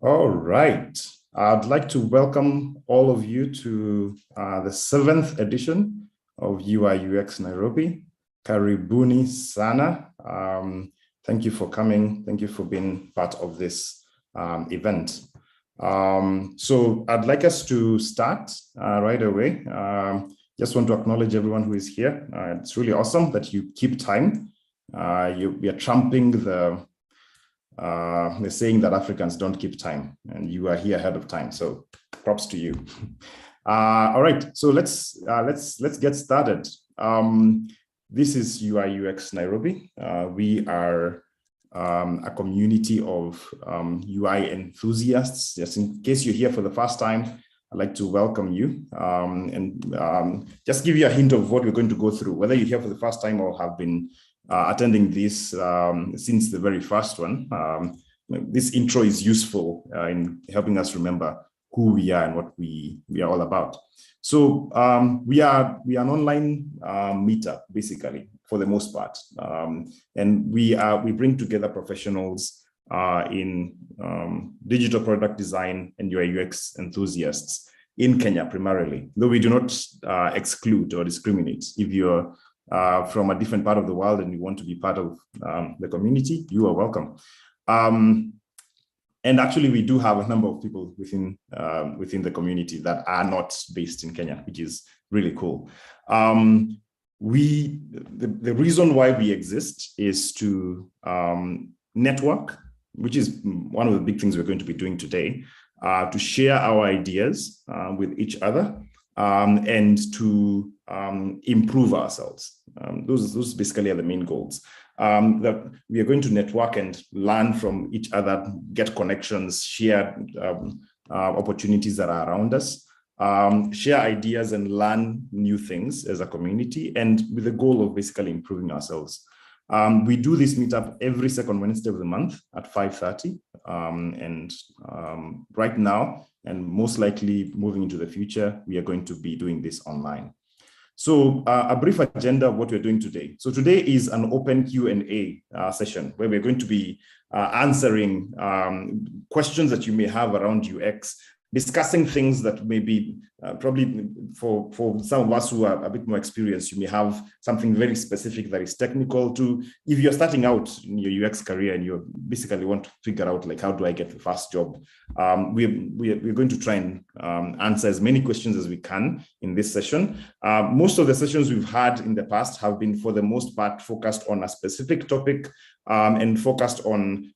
All right. I'd like to welcome all of you to the 7th edition of UI UX Nairobi. Karibuni sana. Thank you for coming. Thank you for being part of this event. So I'd like us to start right away. Just want to acknowledge everyone who is here. It's really awesome that you keep time. We are trumping the saying that Africans don't keep time, and you are here ahead of time. So props to you. All right, so let's get started. This is UI UX Nairobi. We are a community of UI enthusiasts. Just in case you're here for the first time, I'd like to welcome you and just give you a hint of what we're going to go through, whether you're here for the first time or have been attending this since the very first one. This intro is useful in helping us remember who we are and what we are all about. So we are an online meetup, basically, for the most part, and we bring together professionals in digital product design and UI UX enthusiasts in Kenya primarily, though we do not exclude or discriminate. If you're from a different part of the world and you want to be part of the community, you are welcome. And actually, we do have a number of people within the community that are not based in Kenya, which is really cool. The reason why we exist is to network, which is one of the big things we're going to be doing today, to share our ideas with each other and to improve ourselves. Those basically are the main goals. That we are going to network and learn from each other, get connections, share opportunities that are around us, share ideas and learn new things as a community, and with the goal of basically improving ourselves. We do this meetup every second Wednesday of the month at 5:30, and right now, and most likely moving into the future, we are going to be doing this online. So a brief agenda of what we're doing today. So today is an open Q&A session where we're going to be answering questions that you may have around UX, discussing things that may be probably for some of us who are a bit more experienced, you may have something very specific that is technical to, if you're starting out in your UX career and you basically want to figure out, like, how do I get the first job? We're going to try and answer as many questions as we can in this session. Most of the sessions we've had in the past have been, for the most part, focused on a specific topic and focused on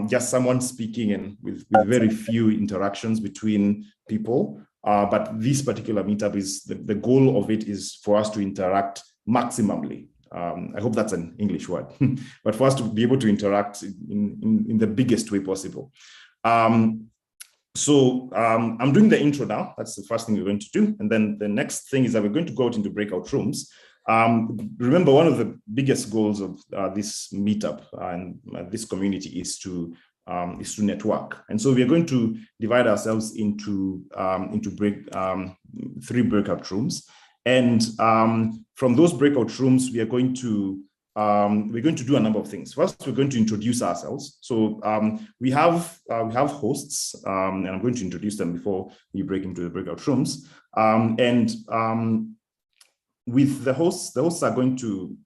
just someone speaking and with very few interactions between people. But this particular meetup is, the goal of it is for us to interact maximally. I hope that's an English word, but for us to be able to interact in the biggest way possible. So I'm doing the intro now. That's the first thing we're going to do. And then the next thing is that we're going to go out into breakout rooms. Remember, one of the biggest goals of this meetup and this community is to network. And so we are going to divide ourselves into 3 breakout rooms. And from those breakout rooms, we're going to do a number of things. First, we're going to introduce ourselves. So we have hosts, and I'm going to introduce them before we break into the breakout rooms. With the hosts are going to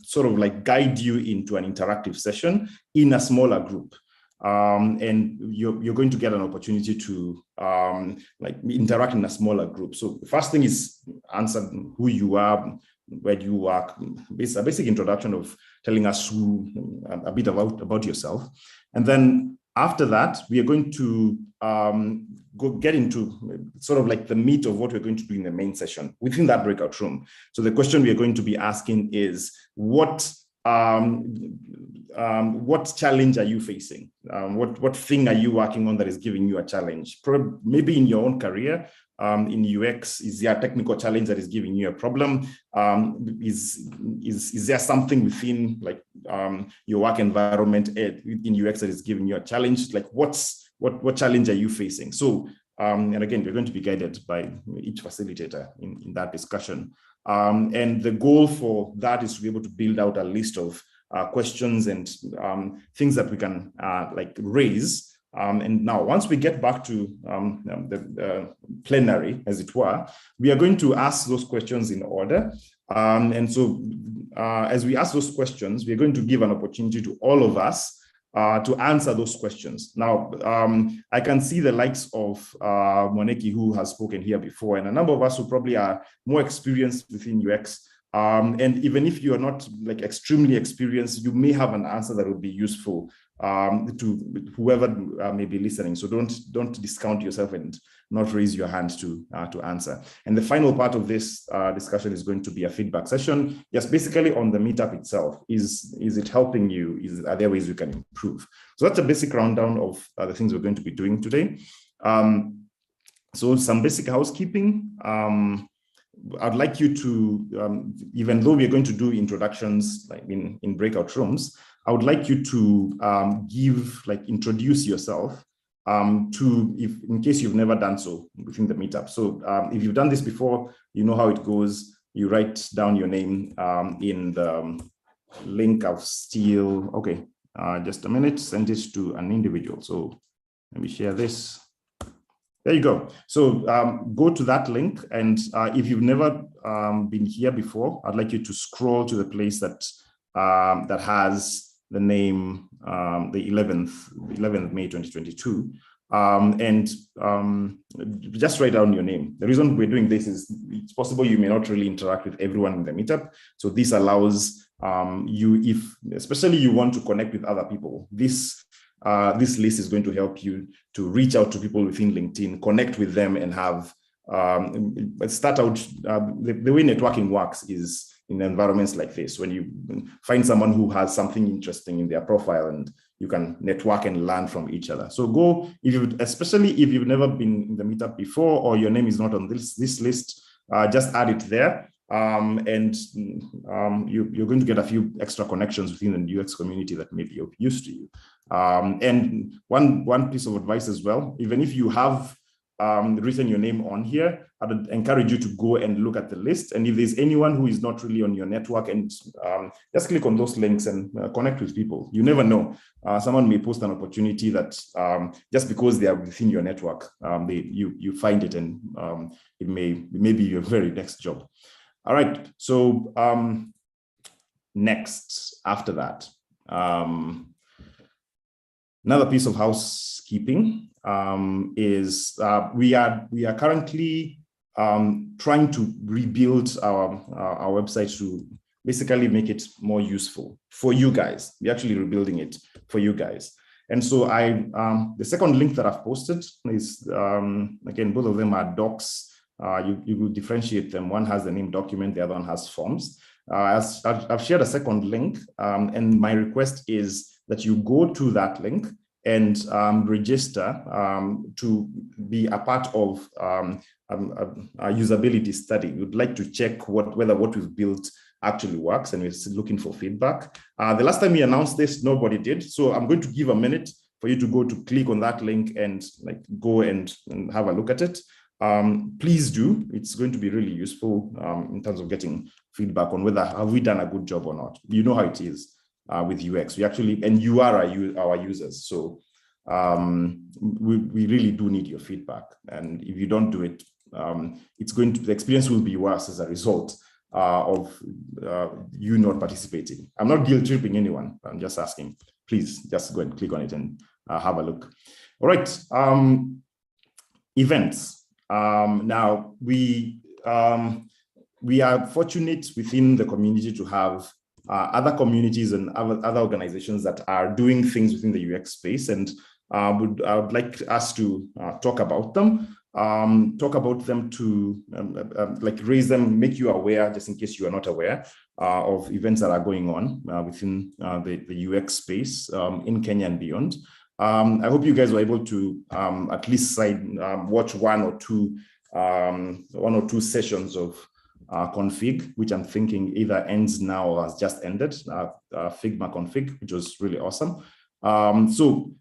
sort of like guide you into an interactive session in a smaller group. And you're going to get an opportunity to like interact in a smaller group. So the first thing is answer who you are, where do you work, a basic introduction of telling us a bit about yourself. And then after that, we are going to get into sort of like the meat of what we're going to do in the main session within that breakout room. So the question we are going to be asking is, what challenge are you facing? What thing are you working on that is giving you a challenge? Maybe in your own career, in UX, is there a technical challenge that is giving you a problem? Is there something within like your work environment in UX that is giving you a challenge? Like what challenge are you facing? So and again, we're going to be guided by each facilitator in that discussion. And the goal for that is to be able to build out a list of questions and things that we can like raise And now, once we get back to the plenary, as it were, we are going to ask those questions in order. And so as we ask those questions, we're going to give an opportunity to all of us to answer those questions. Now, I can see the likes of Moneki, who has spoken here before, and a number of us who probably are more experienced within UX. And even if you are not like extremely experienced, you may have an answer that would be useful to whoever may be listening. So don't discount yourself and not raise your hand to answer. And the final part of this discussion is going to be a feedback session. Yes, basically on the meetup itself. Is it helping you? Are there ways you can improve? So that's a basic rundown of the things we're going to be doing today. So some basic housekeeping. I'd like you to, even though we're going to do introductions like in breakout rooms, I would like you to introduce yourself in case you've never done so within the meetup. So if you've done this before, you know how it goes. You write down your name in the link of Steel. Okay, just a minute, send this to an individual. So let me share this. There you go. So go to that link. And if you've never been here before, I'd like you to scroll to the place that that has the name, the 11th May 2022. And just write down your name. The reason we're doing this is it's possible you may not really interact with everyone in the meetup. So this allows you, if especially you want to connect with other people, this list is going to help you to reach out to people within LinkedIn, connect with them, and have start out. The way networking works is in environments like this, when you find someone who has something interesting in their profile, and you can network and learn from each other. So go, especially if you've never been in the meetup before, or your name is not on this list, just add it there. And you're going to get a few extra connections within the UX community that may be of use to you. And one piece of advice as well, even if you have written your name on here, I'd encourage you to go and look at the list. And if there's anyone who is not really on your network, and just click on those links and connect with people. You never know. Someone may post an opportunity that just because they are within your network, you find it, and it may be your very next job. All right, so next, after that, another piece of housekeeping is we are currently trying to rebuild our website to basically make it more useful for you guys. We're actually rebuilding it for you guys. And so the second link that I've posted is, again, both of them are docs. You will differentiate them. One has the name document, the other one has forms. As I've shared a second link, and my request is that you go to that link and register to be a part of a usability study. We'd like to check whether what we've built actually works, and we're still looking for feedback. The last time we announced this, nobody did. So I'm going to give a minute for you to go to click on that link and go and have a look at it. Please do. It's going to be really useful in terms of getting feedback on whether have we done a good job or not. You know how it is with UX. We actually, and you are our users. So we really do need your feedback. And if you don't do it, the experience will be worse as a result of you not participating. I'm not guilt tripping anyone. I'm just asking. Please just go and click on it and have a look. All right. Events. Now, we are fortunate within the community to have other communities and other organizations that are doing things within the UX space, and I would like us to talk about them, to raise them, make you aware, just in case you are not aware of events that are going on within the UX space in Kenya and beyond. I hope you guys were able to at least watch one or two sessions of config, which I'm thinking either ends now or has just ended, Figma config, which was really awesome. So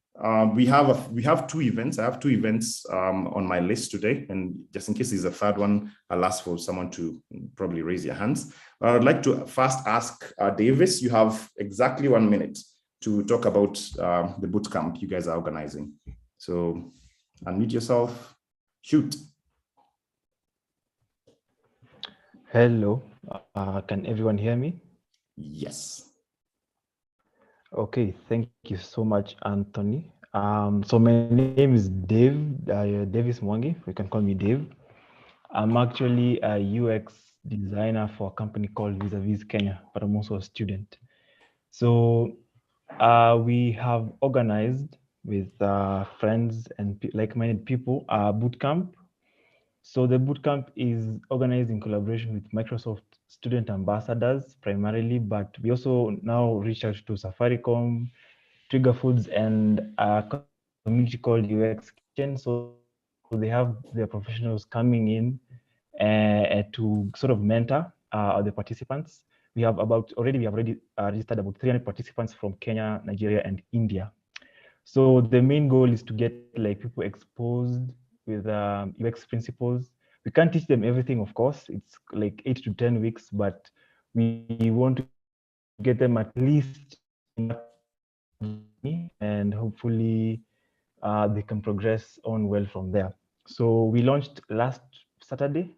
we have two events. I have two events on my list today, and just in case there's a third one, I'll ask for someone to probably raise your hands. I'd like to first ask Davis. You have exactly 1 minute to talk about the bootcamp you guys are organizing. So unmute yourself, shoot. Hello, can everyone hear me? Yes. Okay, thank you so much, Anthony. So my name is Dave, Davis Mwangi. You can call me Dave. I'm actually a UX designer for a company called Vis-a-Vis Kenya, but I'm also a student. So we have organized with friends and like-minded people a bootcamp. So the bootcamp is organized in collaboration with Microsoft student ambassadors primarily, but we also now reach out to Safaricom, Trigger Foods, and a community called UX Kitchen. So they have their professionals coming in to sort of mentor the participants. We have already registered about 300 participants from Kenya, Nigeria, and India. So the main goal is to get like people exposed with UX principles. We can't teach them everything, of course. It's like 8 to 10 weeks, but we want to get them at least and hopefully they can progress on well from there. So we launched last Saturday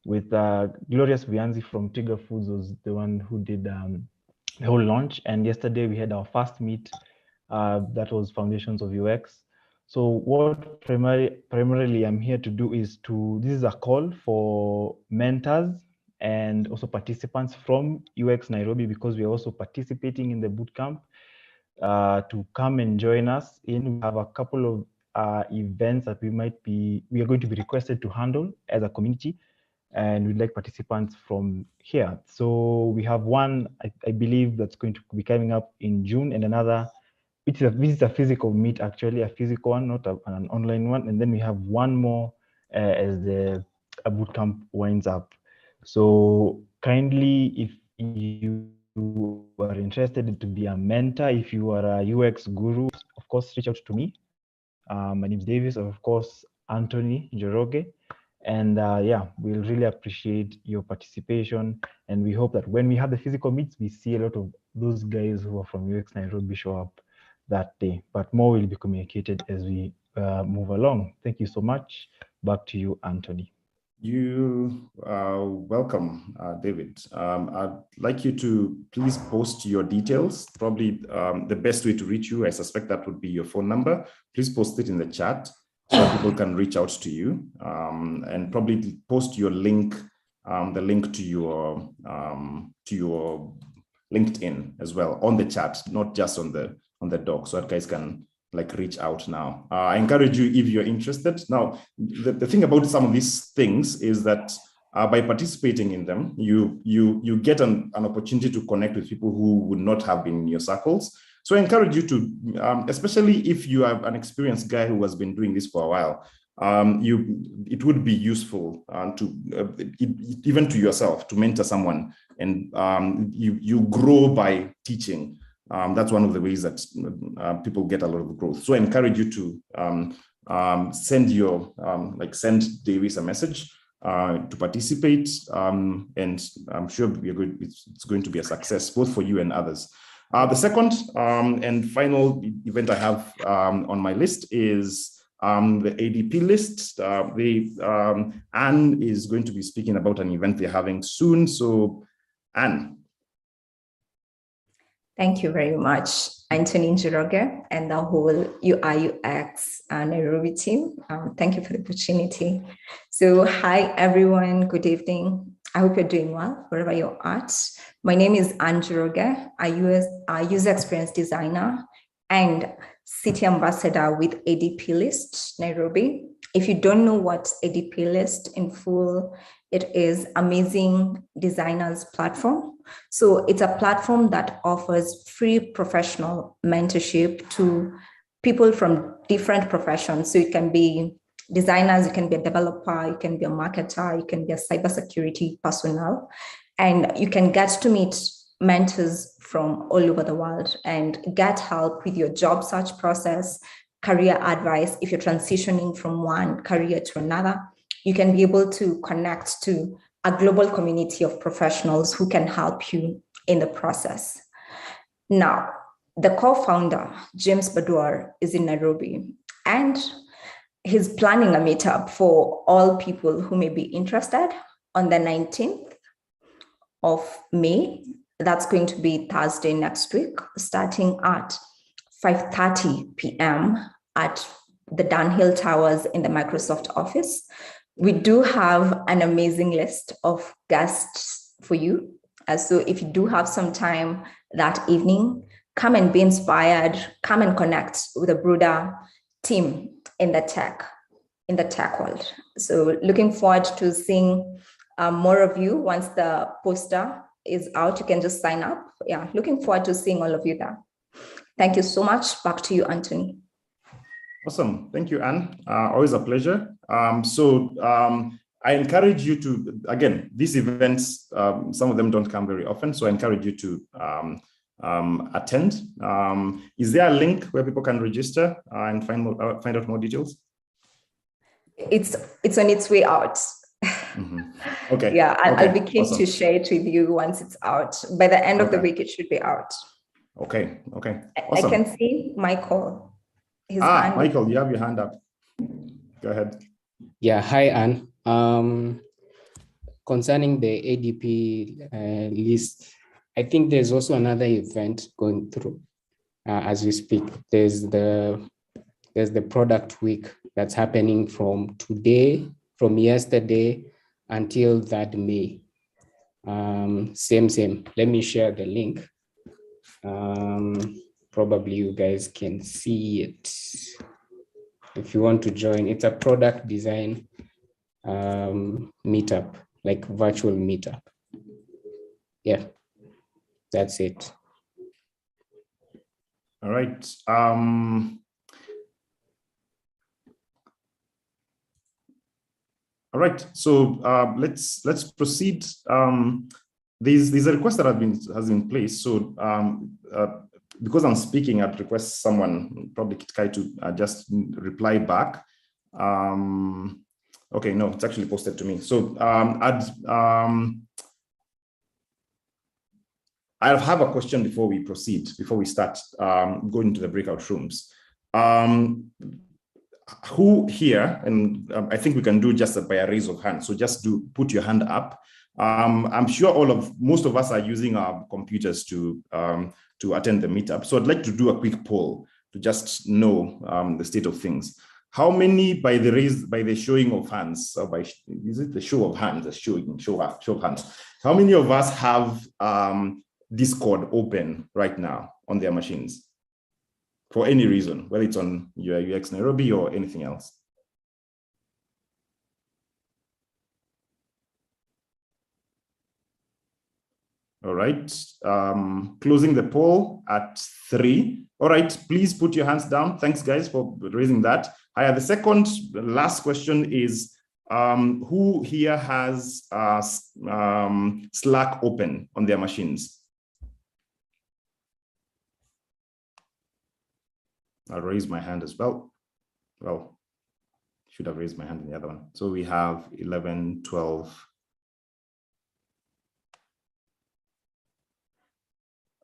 with Glorious Vianzi from Trigger Foods was the one who did the whole launch. And yesterday we had our first meet that was Foundations of UX. So what primarily I'm here to do is this is a call for mentors and also participants from UX Nairobi, because we are also participating in the bootcamp, to come and join us in. We have a couple of events that we are going to be requested to handle as a community, and we'd like participants from here. So we have one, I believe, that's going to be coming up in June, and another, this is a physical meet, actually, a physical one, not an online one. And then we have one more as the bootcamp winds up. So kindly, if you are interested to be a mentor, if you are a UX guru, of course, reach out to me. My name is Davis, of course, Anthony Njoroge. And yeah, we'll really appreciate your participation. And we hope that when we have the physical meets, we see a lot of those guys who are from UX Nairobi show up that day. But more will be communicated as we move along. Thank you so much. Back to you, Anthony. You are welcome, David. I'd like you to please post your details. Probably the best way to reach you, I suspect that would be your phone number. Please post it in the chat so that people can reach out to you, and probably post your link, the link to your LinkedIn as well on the chat, not just on the doc, so that guys can like reach out now. I encourage you if you're interested. Now, the thing about some of these things is that by participating in them, you get an opportunity to connect with people who would not have been in your circles. So I encourage you to, especially if you are an experienced guy who has been doing this for a while, it would be useful even to yourself to mentor someone, and you grow by teaching. That's one of the ways that people get a lot of growth. So I encourage you to send Davis a message to participate, and I'm sure it's going to be a success both for you and others. The second and final event I have on my list is the ADP list. Anne is going to be speaking about an event they're having soon. So Anne. Thank you very much, Anthony Njoroge and the whole UI UX Nairobi team. Thank you for the opportunity. So hi, everyone. Good evening. I hope you're doing well, wherever you're at. My name is Anne Njoroge, a user experience designer and city ambassador with ADP List Nairobi. If you don't know what ADP List in full, it is Amazing Designers Platform. So it's a platform that offers free professional mentorship to people from different professions. So you can be designers, you can be a developer, you can be a marketer, you can be a cybersecurity personnel, and you can get to meet mentors from all over the world and get help with your job search process, career advice. If you're transitioning from one career to another, you can be able to connect to a global community of professionals who can help you in the process. Now, the co-founder, James Badwar, is in Nairobi, and he's planning a meetup for all people who may be interested on the 19th of May. That's going to be Thursday next week, starting at 5:30 p.m. at the Dunhill Towers in the Microsoft office. We do have an amazing list of guests for you. So if you do have some time that evening, come and be inspired, come and connect with a broader team in the tech world. So looking forward to seeing more of you once the poster is out. You can just sign up. Yeah, looking forward to seeing all of you there. Thank you so much. Back to you, Anthony. Awesome. Thank you, Anne. Always a pleasure. I encourage you to, again, these events, some of them don't come very often, so I encourage you to attend. Is there a link where people can register and find out more details? It's on its way out. Mm-hmm. Okay. Yeah, I'll be keen awesome. to share it with you once it's out. By the end of the week, it should be out. Okay. Awesome. I can see Michael. Michael, you have your hand up. Go ahead. Yeah, hi, Anne. Concerning the ADP list, I think there's also another event going through as we speak. There's the product week that's happening from yesterday until that May. Same. Let me share the link. Probably you guys can see it. If you want to join, it's a product design meetup, like virtual meetup. Yeah, that's it. All right. All right. So let's proceed. There's a request that has been placed. So because I'm speaking, I'd request someone, probably Kitkai, to just reply back. Okay, no, it's actually posted to me. So I'll have a question before we proceed, before we start going into the breakout rooms. Who here, and I think we can do just by a raise of hands. So just put your hand up. I'm sure most of us are using our computers to attend the meetup. So I'd like to do a quick poll to just know the state of things. How many, by the showing of hands, or is it the show of hands, the show of hands? How many of us have Discord open right now on their machines for any reason, whether it's on UI UX Nairobi or anything else? All right, closing the poll at 3. All right, please put your hands down. Thanks, guys, for raising that. The second, last question is, who here has Slack open on their machines? I'll raise my hand as well. Well, should have raised my hand in the other one. So we have 11, 12.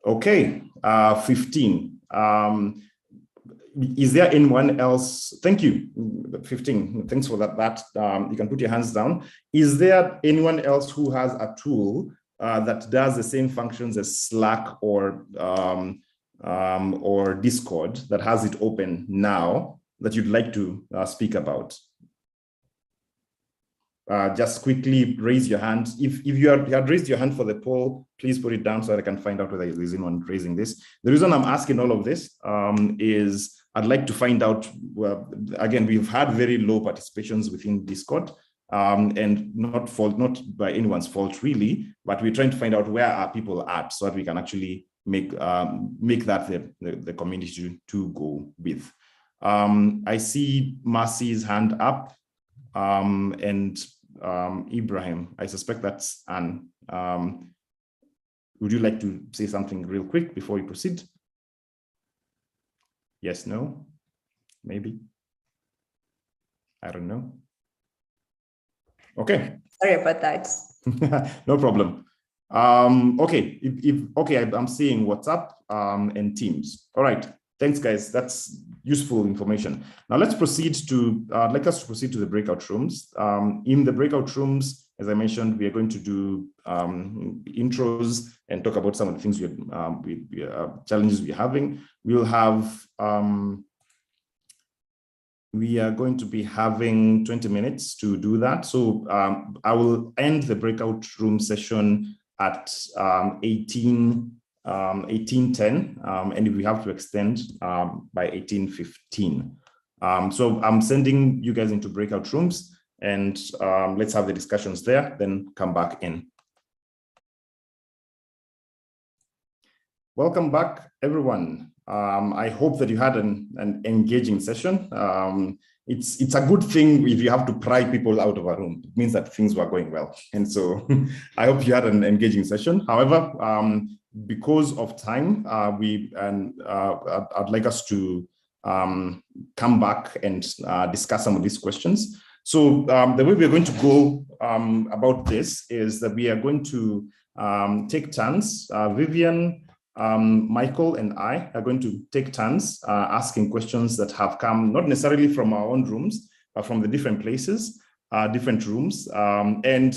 Okay, 15. Is there anyone else? Thank you, 15. Thanks for that. You can put your hands down. Is there anyone else who has a tool that does the same functions as Slack or Discord that has it open now that you'd like to speak about? Just quickly raise your hand. If you had raised your hand for the poll, please put it down so that I can find out whether there's anyone raising this. The reason I'm asking all of this is I'd like to find out, again, we've had very low participations within Discord, and not by anyone's fault really, but we're trying to find out where are people at so that we can actually make that the community to go with. I see Marcy's hand up, and Ibrahim, I suspect that's Anne. Would you like to say something real quick before we proceed? Yes, no, maybe. I don't know. Okay. Sorry about that. No problem. Okay, I'm seeing WhatsApp and Teams. All right, thanks, guys. That's useful information. Now let's proceed to, I'd like us to proceed to the breakout rooms. In the breakout rooms, as I mentioned, we are going to do intros and talk about some of the things challenges we're having. We are going to be having 20 minutes to do that. So I will end the breakout room session at 18:10, and if we have to extend by 18:15. So I'm sending you guys into breakout rooms, and let's have the discussions there, then come back in. Welcome back, everyone. I hope that you had an engaging session. It's a good thing if you have to pry people out of a room. It means that things were going well. And so I hope you had an engaging session. However, because of time, I'd like us to come back and discuss some of these questions. So the way we're going to go about this is that we are going to take turns. Vivian, Michael and I are going to take turns asking questions that have come not necessarily from our own rooms, but from the different places, different rooms. And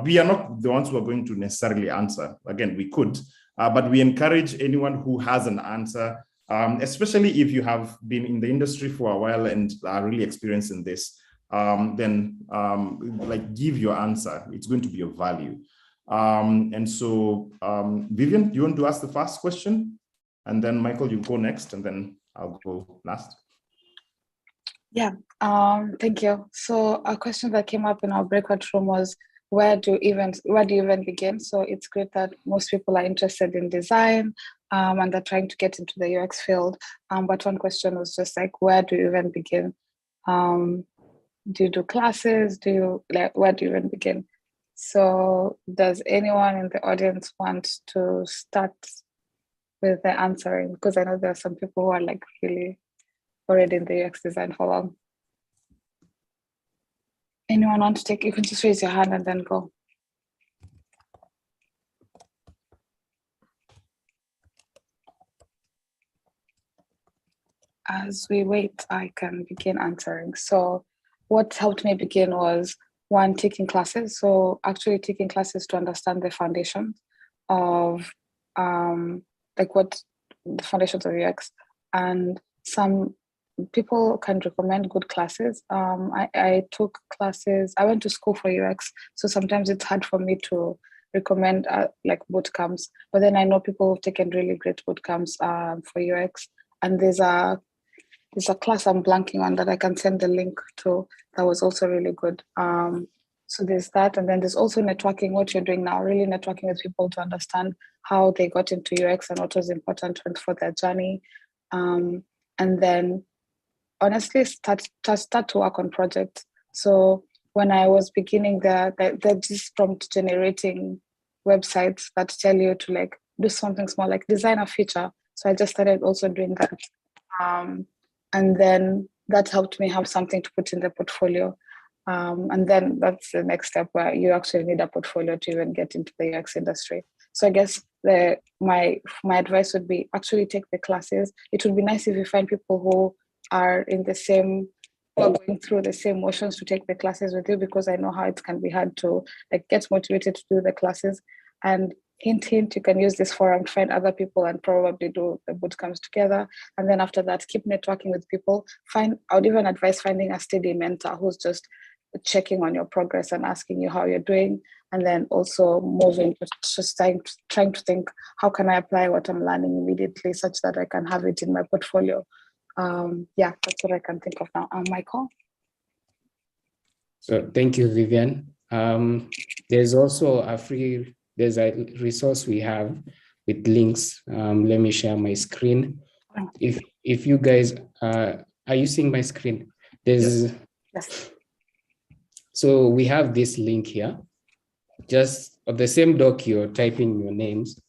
we are not the ones who are going to necessarily answer. Again, we could, but we encourage anyone who has an answer, especially if you have been in the industry for a while and are really experienced in this, then give your answer. It's going to be of value. And so, Vivian, you want to ask the first question? And then Michael, you go next, and then I'll go last. Yeah, thank you. So a question that came up in our breakout room was, where do you even begin? So it's great that most people are interested in design and they're trying to get into the UX field. But one question was just like, where do you even begin? Do you do classes? Where do you even begin? So does anyone in the audience want to start with the answering? Because I know there are some people who are like really already in the UX design for long. Anyone want to take? You can just raise your hand and then go. As we wait, I can begin answering. So what helped me begin was, one, taking classes. So actually taking classes to understand the foundations of what the foundations of UX. And some people can recommend good classes. I took classes, I went to school for UX. So sometimes it's hard for me to recommend like boot camps, but then I know people who've taken really great boot camps for UX. And there's a class I'm blanking on that I can send the link to that was also really good. So there's that. And then there's also networking, what you're doing now, really networking with people to understand how they got into UX and what was important for their journey. And then honestly, start to work on projects. So when I was beginning, they're just prompt generating websites that tell you to like do something small, like design a feature. So I just started also doing that. And then that helped me have something to put in the portfolio. And then that's the next step where you actually need a portfolio to even get into the UX industry. So I guess my advice would be actually take the classes. It would be nice if you find people who are going through the same motions to take the classes with you, because I know how it can be hard to like get motivated to do the classes. And hint, you can use this forum to find other people and probably do the bootcamps together. And then after that, keep networking with people. I would even advise finding a steady mentor who's just checking on your progress and asking you how you're doing. And then also moving to just trying to think, how can I apply what I'm learning immediately such that I can have it in my portfolio? Yeah, that's what I can think of now. Michael? So thank you, Vivian. There's also there's a resource we have with links. Let me share my screen. If you guys, are you seeing my screen? Yes. So we have this link here. Just on the same doc, you're typing your names.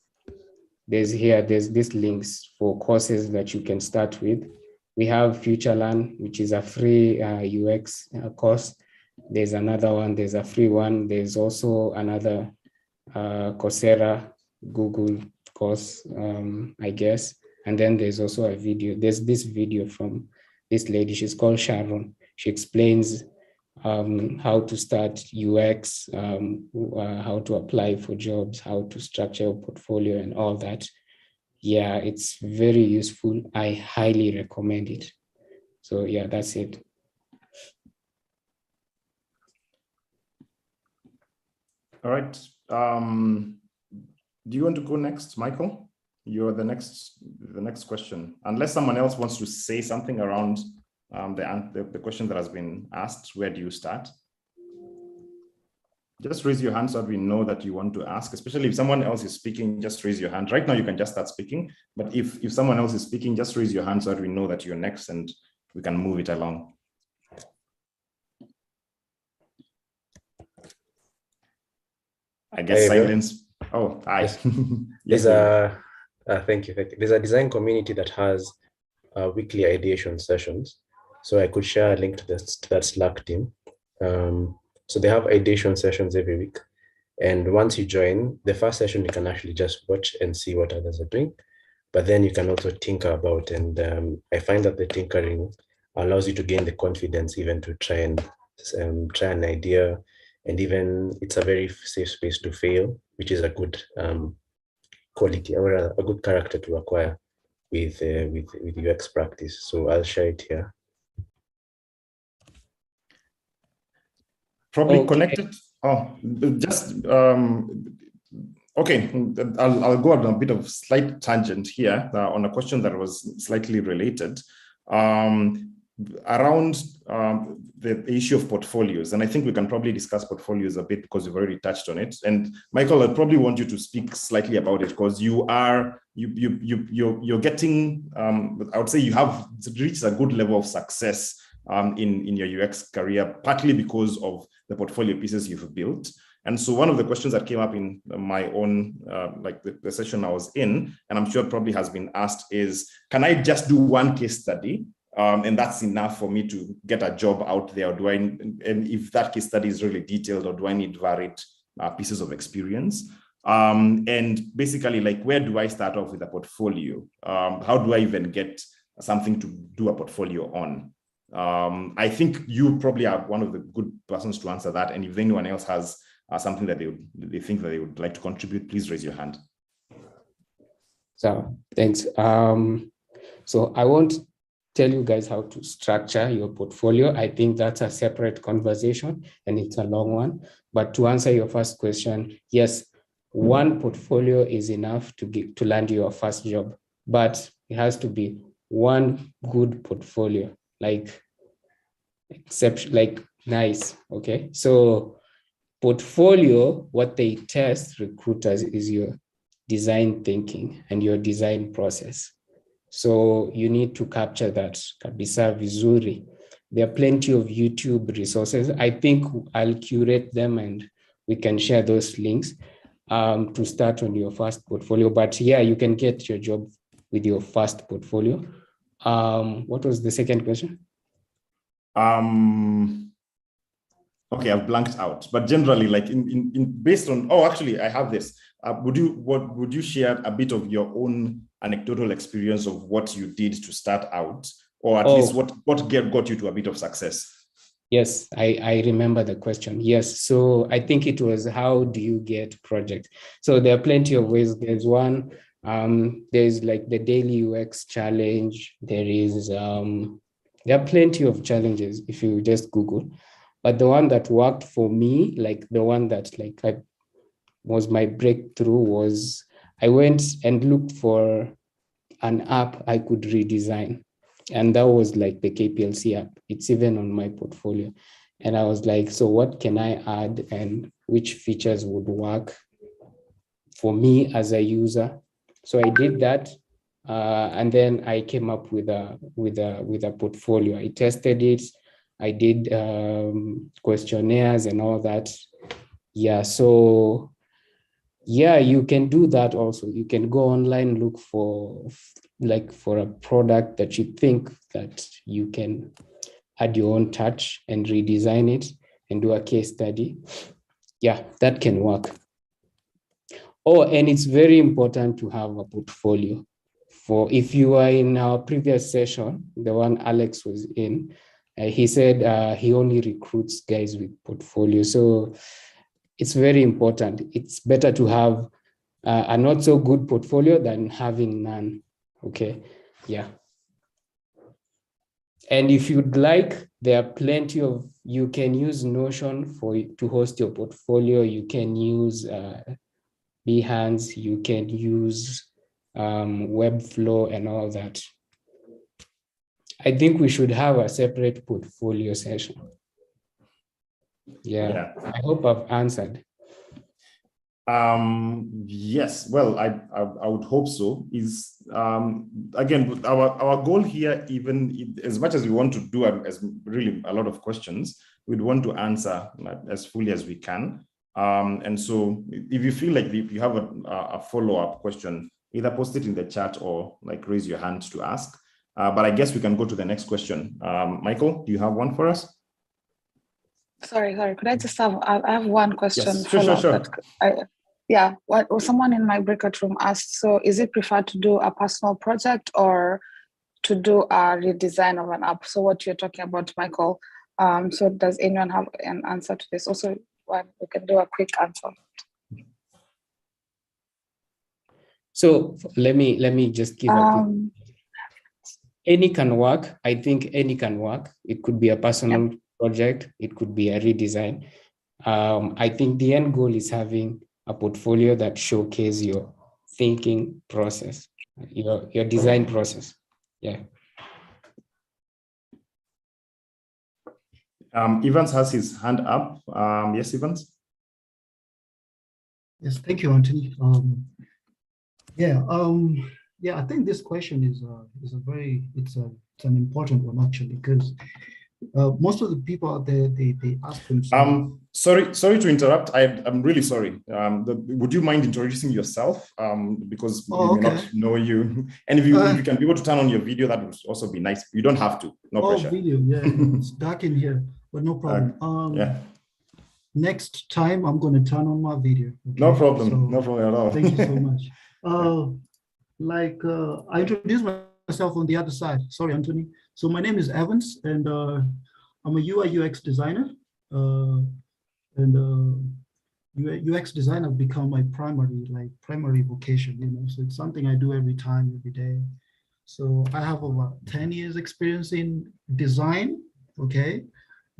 There's these links for courses that you can start with. We have FutureLearn, which is a free UX course. There's another one, there's a free one. There's also another Coursera, Google course, I guess. And then there's also a video. There's this video from this lady. She's called Sharon. She explains how to start UX, how to apply for jobs, how to structure a portfolio and all that. Yeah, it's very useful. I highly recommend it. So yeah, that's it. All right. Do you want to go next, Michael? You're the next question. Unless someone else wants to say something around the question that has been asked, where do you start? Just raise your hand so that we know that you want to ask, especially if someone else is speaking, just raise your hand. Right now, you can just start speaking, but if someone else is speaking, just raise your hand so that we know that you're next and we can move it along. I guess silence. Oh, hi. Yes. Thank you. There's a design community that has weekly ideation sessions. So I could share a link to that Slack team. So they have ideation sessions every week. And once you join, the first session, you can actually just watch and see what others are doing. But then you can also tinker about. And I find that the tinkering allows you to gain the confidence even to try an idea. And even it's a very safe space to fail, which is a good quality or a good character to acquire with UX practice. So I'll share it here. Probably connected. Oh, just okay. I'll go on a bit of slight tangent here on a question that was slightly related around the issue of portfolios, and I think we can probably discuss portfolios a bit because we've already touched on it. And Michael, I'd probably want you to speak slightly about it because you're getting. I would say you have reached a good level of success in your UX career, partly because of the portfolio pieces you've built. And so one of the questions that came up in my own, like the session I was in, and I'm sure probably has been asked is, can I just do one case study? And that's enough for me to get a job out there? Or do and if that case study is really detailed, or do I need varied pieces of experience? And basically, like, where do I start off with a portfolio? How do I even get something to do a portfolio on? I think you probably are one of the good persons to answer that. And if anyone else has something that they think that they would like to contribute, please raise your hand. So thanks. So I won't tell you guys how to structure your portfolio. I think that's a separate conversation and it's a long one. But to answer your first question, yes, one portfolio is enough to land your first job, but it has to be one good portfolio, like nice. Okay, so portfolio, what they test recruiters is your design thinking and your design process. So you need to capture that kabisa vizuri. There are plenty of YouTube resources. I think I'll curate them and we can share those links to start on your first portfolio. But yeah, you can get your job with your first portfolio. What was the second question? Okay, I've blanked out. But generally, like in based on, oh, actually, I have this. Would you share a bit of your own anecdotal experience of what you did to start out, or at least what got you to a bit of success? Yes, I remember the question. Yes, so I think it was, how do you get projects? So there are plenty of ways. There's one, there's like the daily UX challenge. There are plenty of challenges if you just Google. But the one that worked for me, like the one that was my breakthrough, was I went and looked for an app I could redesign. And that was like the KPLC app. It's even on my portfolio. And I was like, so what can I add and which features would work for me as a user? So I did that. And then I came up with a portfolio. I tested it. I did questionnaires and all that. Yeah, so yeah, you can do that also. You can go online, look for a product that you think that you can add your own touch and redesign it and do a case study. Yeah, that can work. Oh, and it's very important to have a portfolio. For if you are in our previous session, the one Alex was in, he said he only recruits guys with portfolio. So it's very important. It's better to have a not so good portfolio than having none. Okay, yeah. And if you'd like, there are plenty of, you can use Notion to host your portfolio. You can use Behance, you can use Webflow and all that. I think we should have a separate portfolio session. Yeah. I hope I've answered. Yes, well, I would hope so. Is again, our goal here, even as much as we want to do as really a lot of questions, we'd want to answer as fully as we can. And so if you feel like if you have a follow-up question, either post it in the chat or like raise your hand to ask. But I guess we can go to the next question. Michael, do you have one for us? Sorry. Could I just have, I have one question. Yes, sure. Yeah, someone in my breakout room asked, so is it preferred to do a personal project or to do a redesign of an app? So what you're talking about, Michael. So does anyone have an answer to this? Also, we can do a quick answer. So let me just give a quick. Any can work. I think any can work. It could be a personal project. It could be a redesign. I think the end goal is having a portfolio that showcases your thinking process, your design process. Yeah. Evans has his hand up. Yes, Evans. Yes, thank you, Anthony. I think this question is an important one actually, because most of the people out there they ask themselves. Sorry to interrupt. I'm really sorry. Would you mind introducing yourself? Because we may not know you. And if you can be able to turn on your video, that would also be nice. You don't have to. No pressure. Video, yeah. It's dark in here, but no problem. Next time I'm going to turn on my video. Okay? No problem. No problem at all. Thank you so much. I introduced myself on the other side. Sorry, Anthony. So my name is Evans, and I'm a UI UX designer. UX design have become my primary vocation. So it's something I do every day. So I have over 10 years experience in design. Okay.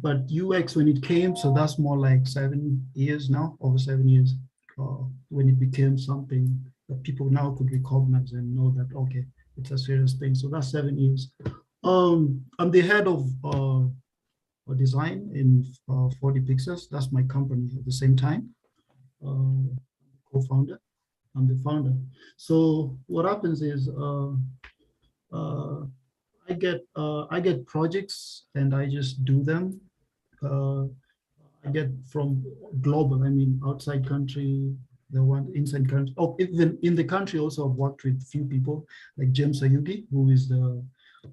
But UX when it came, so that's more like 7 years now, over 7 years, when it became something that people now could recognize and know that, okay, it's a serious thing. So that's 7 years. I'm the head of design in 40 Pixels. That's my company at the same time. Co-founder, I'm the founder. So what happens is I get projects and I just do them. I get from global, I mean outside country, the one inside country. Oh, even in the country also I've worked with few people like James Ayugi, who is the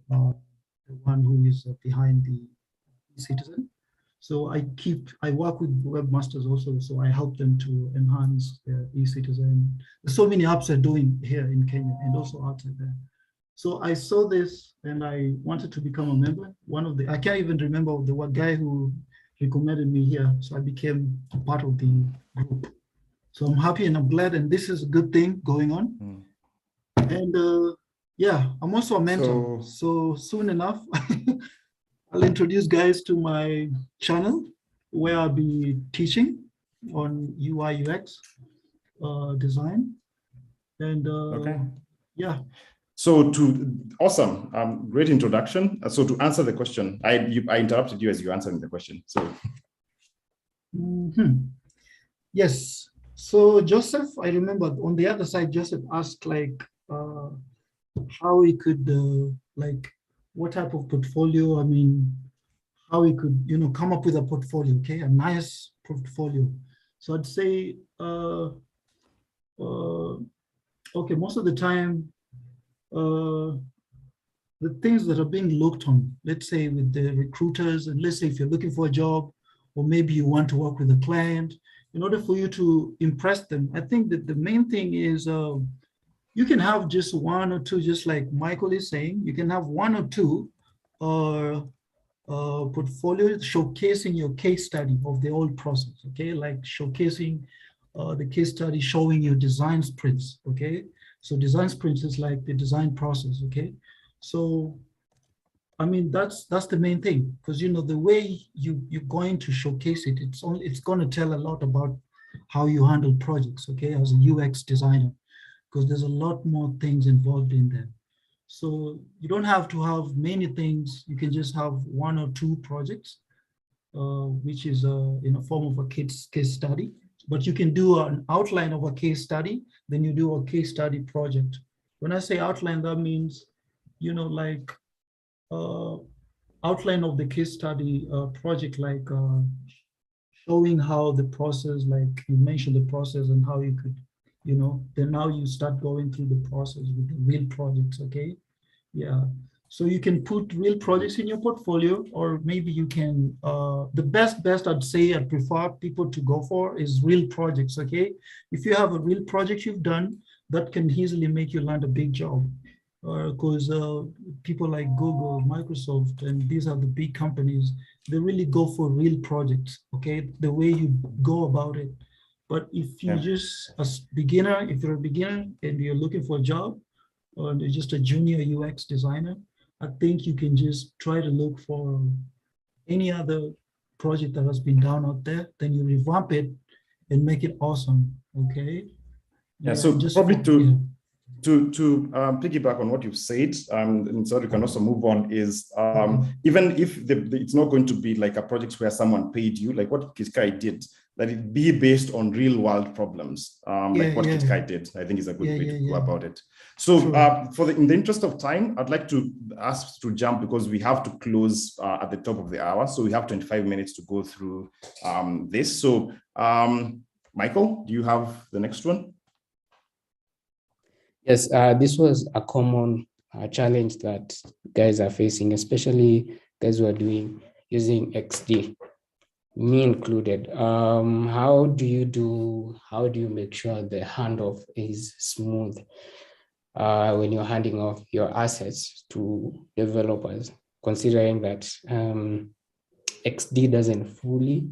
one who is behind the eCitizen. So I work with webmasters also, so I help them to enhance their eCitizen. There's so many apps they're doing here in Kenya and also outside there. So I saw this and I wanted to become a member. I can't even remember the one guy who recommended me here. So I became a part of the group. So I'm happy and I'm glad, and this is a good thing going on. And I'm also a mentor. So soon enough, I'll introduce guys to my channel where I'll be teaching on UI UX design. And So awesome, great introduction. So to answer the question, I interrupted you as you answered the question. So. Yes. So Joseph, I remember on the other side, Joseph asked how he could what type of portfolio, how he could, come up with a portfolio, okay, a nice portfolio. So I'd say, okay, most of the time, the things that are being looked on, let's say with the recruiters, and let's say if you're looking for a job, or maybe you want to work with a client, in order for you to impress them, I think that the main thing is you can have just one or two, just like Michael is saying, you can have one or two portfolio showcasing your case study of the whole process, okay? Like showcasing the case study, showing your design sprints, okay? So design sprints is like the design process, okay? So, I mean, that's the main thing, because you know the way you're going to showcase it, it's going to tell a lot about how you handle projects, okay, as a UX designer, because there's a lot more things involved in there. So you don't have to have many things. You can just have one or two projects, which is in a form of a case study. But you can do an outline of a case study, then you do a case study project. When I say outline, that means, you know, like outline of the case study project, like showing how the process, like you mentioned the process and how you could, you know, then now you start going through the process with the real projects, okay? Yeah, so you can put real projects in your portfolio, or maybe you can, the best I'd say I'd prefer people to go for is real projects, okay? If you have a real project you've done, that can easily make you land a big job. Because people like Google, Microsoft, and these are the big companies, they really go for real projects, okay? The way you go about it. But if you just, as beginner, if you're a beginner and you're looking for a job, or you're just a junior UX designer, I think you can just try to look for any other project that has been done out there, then you revamp it and make it awesome, okay? Yeah, so just probably to piggyback on what you've said, and so we can also move on, is even if it's not going to be like a project where someone paid you, like what Kiskai did, that it be based on real world problems, like what Kiskai did, I think is a good way to go about it. So in the interest of time, I'd like to ask to jump, because we have to close at the top of the hour. So we have 25 minutes to go through this. So Michael, do you have the next one? Yes, this was a common challenge that guys are facing, especially guys who are using XD, me included. How do you make sure the handoff is smooth when you're handing off your assets to developers, considering that XD doesn't fully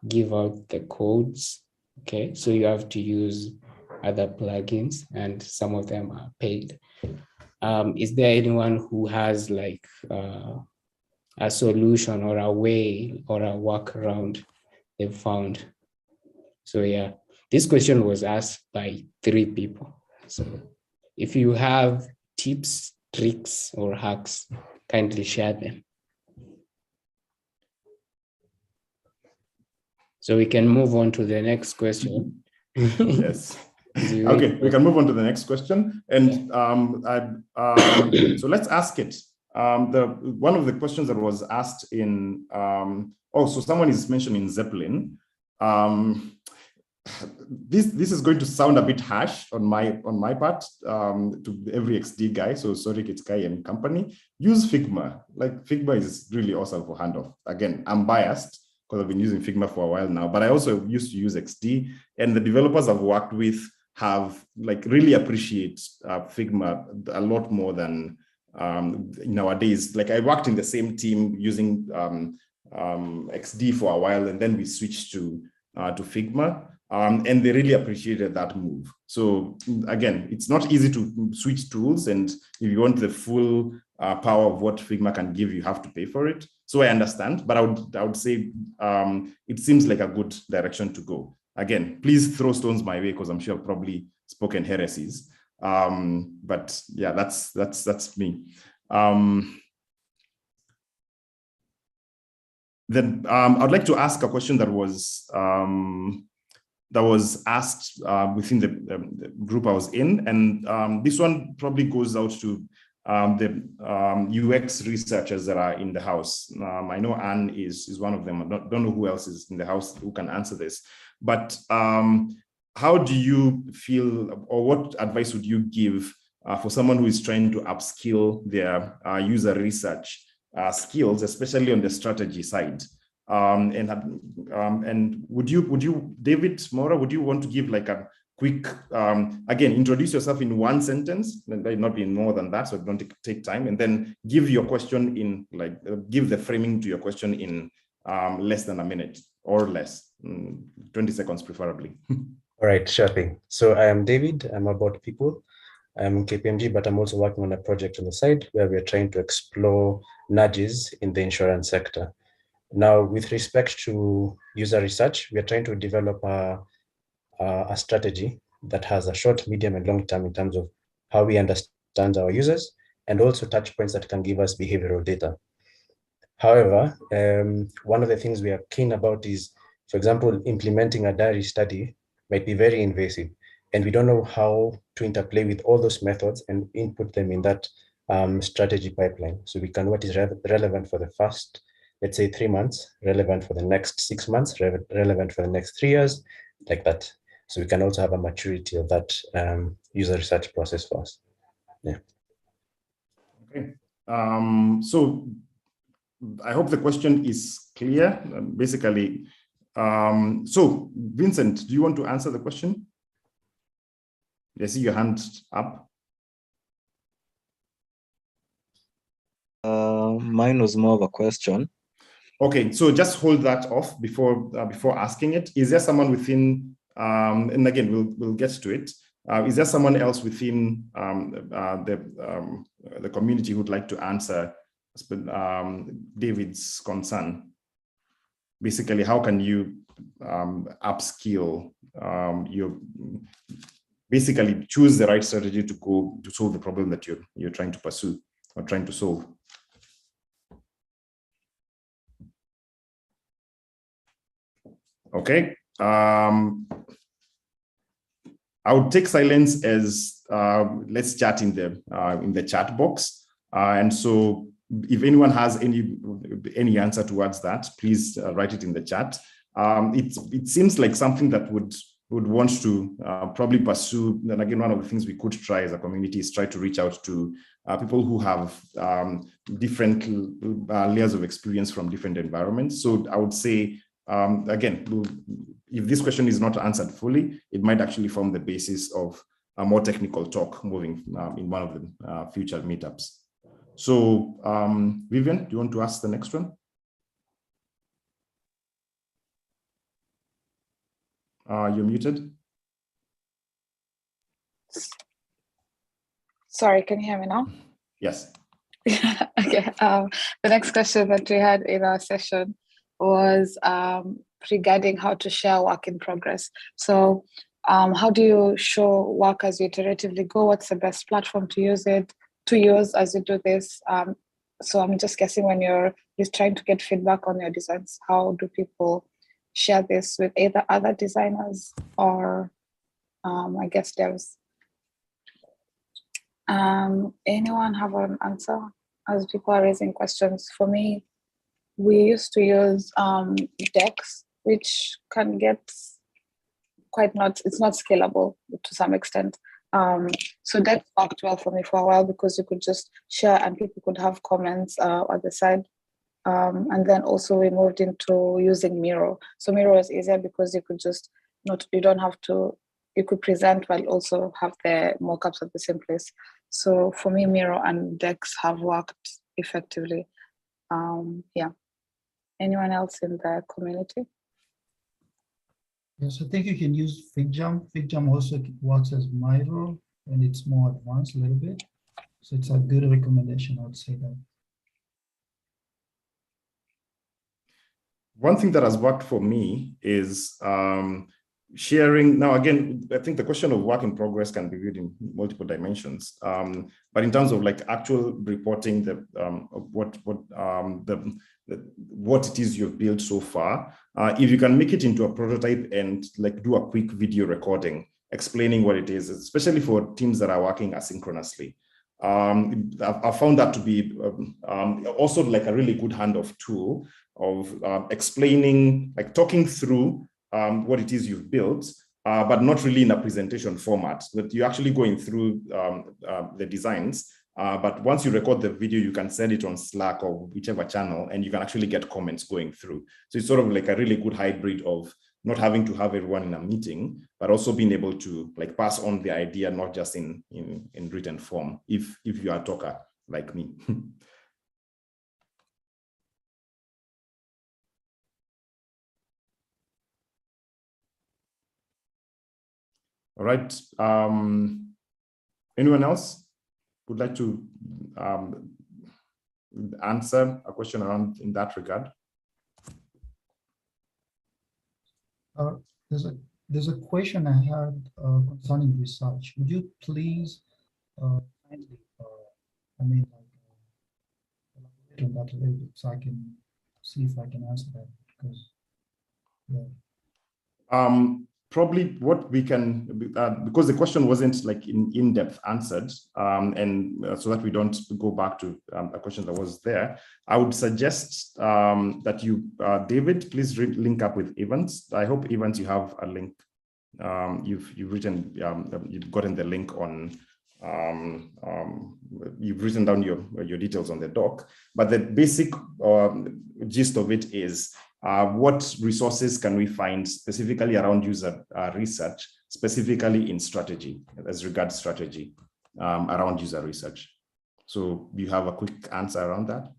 give out the codes, okay? So you have to use other plugins, and some of them are paid. Is there anyone who has like a solution or a way or a workaround they've found? So yeah, this question was asked by 3 people. So if you have tips, tricks, or hacks, kindly share them. So we can move on to the next question. Yes. Okay, we can move on to the next question. And so let's ask it. One of the questions that was asked in, so someone is mentioning Zeppelin. This is going to sound a bit harsh on my part to every XD guy. So sorry, Kitskai and company. Use Figma. Like Figma is really awesome for handoff. Again, I'm biased because I've been using Figma for a while now, but I also used to use XD, and the developers I've worked with have like really appreciate Figma a lot more than nowadays. Like I worked in the same team using XD for a while, and then we switched to Figma, and they really appreciated that move. So again, it's not easy to switch tools, and if you want the full power of what Figma can give, you have to pay for it. So I understand, but I would say it seems like a good direction to go. Again, please throw stones my way, because I'm sure I've probably spoken heresies. But yeah, that's me. Then I'd like to ask a question that was asked within the group I was in, and this one probably goes out to the UX researchers that are in the house. I know Anne is one of them. I don't know who else is in the house who can answer this. But how do you feel, or what advice would you give for someone who is trying to upskill their user research skills, especially on the strategy side? And would you, David Mora, would you want to give like a quick, again, introduce yourself in one sentence, not be more than that, so don't take time, and then give your question in like, give the framing to your question in less than a minute or less, 20 seconds preferably. All right, sure thing. So I am David, I'm about people. I'm KPMG, but I'm also working on a project on the side where we're trying to explore nudges in the insurance sector. Now, with respect to user research, we are trying to develop a strategy that has a short, medium, and long term in terms of how we understand our users, and also touch points that can give us behavioral data. However, one of the things we are keen about is, for example, implementing a diary study might be very invasive, and we don't know how to interplay with all those methods and input them in that strategy pipeline. So we can, what is relevant for the first, let's say 3 months, relevant for the next 6 months, relevant for the next 3 years, like that. So we can also have a maturity of that user research process for us. Yeah. Okay. So I hope the question is clear. Basically, so Vincent, do you want to answer the question? I see your hand up. Mine was more of a question. Okay, so just hold that off before asking it. Is there someone within, and again, we'll get to it. Is there someone else within the community who'd like to answer David's concern? Basically, how can you upskill basically choose the right strategy to go to solve the problem that you're trying to pursue or trying to solve? Okay. I would take silence as let's chat in the chat box. And so if anyone has any answer towards that, please write it in the chat. It seems like something that would want to probably pursue. And again, one of the things we could try as a community is try to reach out to people who have different layers of experience from different environments. So I would say, again, if this question is not answered fully, it might actually form the basis of a more technical talk moving in one of the future meetups. So Vivian, do you want to ask the next one? You're muted. Sorry, can you hear me now? Yes. Okay. The next question that we had in our session was regarding how to share work in progress. So how do you show work as you iteratively go? What's the best platform to use as you do this? So I'm just guessing when you're trying to get feedback on your designs, how do people share this with either other designers or I guess devs? Anyone have an answer as people are raising questions? For me, we used to use decks, which can get it's not scalable to some extent. So that worked well for me for a while because you could just share and people could have comments at the side. And then also we moved into using Miro. So Miro was easier because you could just you could present while also have the mockups at the same place. So for me, Miro and decks have worked effectively. Yeah. Anyone else in the community? Yes, I think you can use FigJam. FigJam also works as Miro, and it's more advanced a little bit. So it's a good recommendation, I would say that. One thing that has worked for me is sharing. Now, again, I think the question of work in progress can be viewed in multiple dimensions. But in terms of like actual reporting what it is you've built so far, if you can make it into a prototype and like do a quick video recording explaining what it is, especially for teams that are working asynchronously. I found that to be also like a really good handoff tool of explaining, like talking through what it is you've built, but not really in a presentation format, but you're actually going through the designs But once you record the video, you can send it on Slack or whichever channel, and you can actually get comments going through. So it's sort of like a really good hybrid of not having to have everyone in a meeting, but also being able to like pass on the idea, not just in written form, if you are a talker like me. All right. Anyone else would like to answer a question around in that regard? There's a question I had concerning research. Would you please kindly, elaborate on that a little bit so I can see if I can answer that? Because yeah. Probably what we can, because the question wasn't like in-depth answered, and so that we don't go back to a question that was there, I would suggest that you, David, please link up with Evans. I hope, Evans, you have a link. You've written, you've gotten the link on, you've written down your details on the doc, but the basic gist of it is, what resources can we find specifically around user research, specifically in strategy, as regards strategy around user research? So you have a quick answer around that?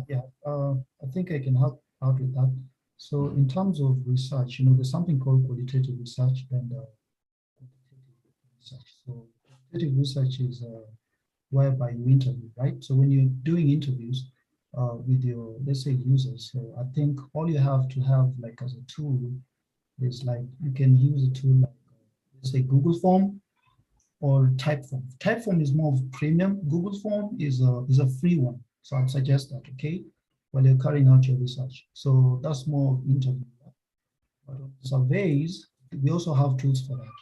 Yeah. I think I can help out with that. So in terms of research, there's something called qualitative research and quantitative research. So qualitative research is whereby you interview, right? So when you're doing interviews, with your, let's say, users. So I think all you have to have like as a tool is like, you can use a tool like, let's say, Google Form or Typeform. Typeform is more of premium. Google Form is a free one. So I'd suggest that, okay, while you're carrying out your research. So that's more interview. But on surveys, we also have tools for that,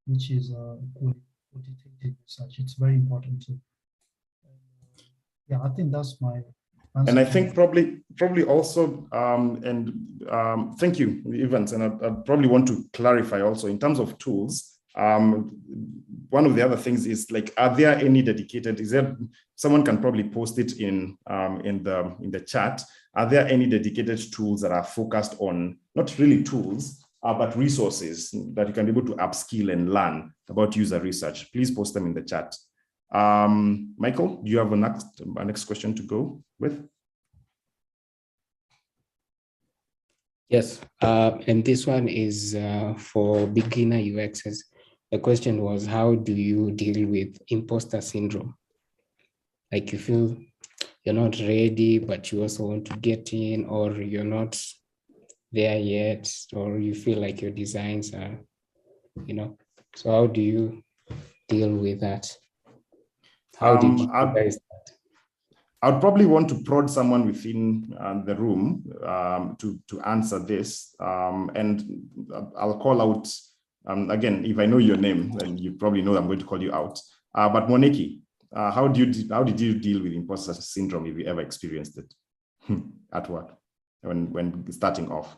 which is quantitative research. It's very important too. Yeah, I think that's my answer. And I think probably also, thank you, Evans, and I probably want to clarify also in terms of tools. One of the other things is like, are there any dedicated? Is there, someone can probably post it in the chat. Are there any dedicated tools that are focused on not really tools, but resources that you can be able to upskill and learn about user research? Please post them in the chat. Michael, do you have a next question to go with? Yes, and this one is for beginner UXs. The question was, how do you deal with imposter syndrome? Like you feel you're not ready, but you also want to get in, or you're not there yet, or you feel like your designs are, so how do you deal with that? How did you guys start? I'd probably want to prod someone within the room to answer this, and I'll call out, again, if I know your name, then you probably know I'm going to call you out. But Moneki, how did you deal with imposter syndrome, if you ever experienced it at work when starting off?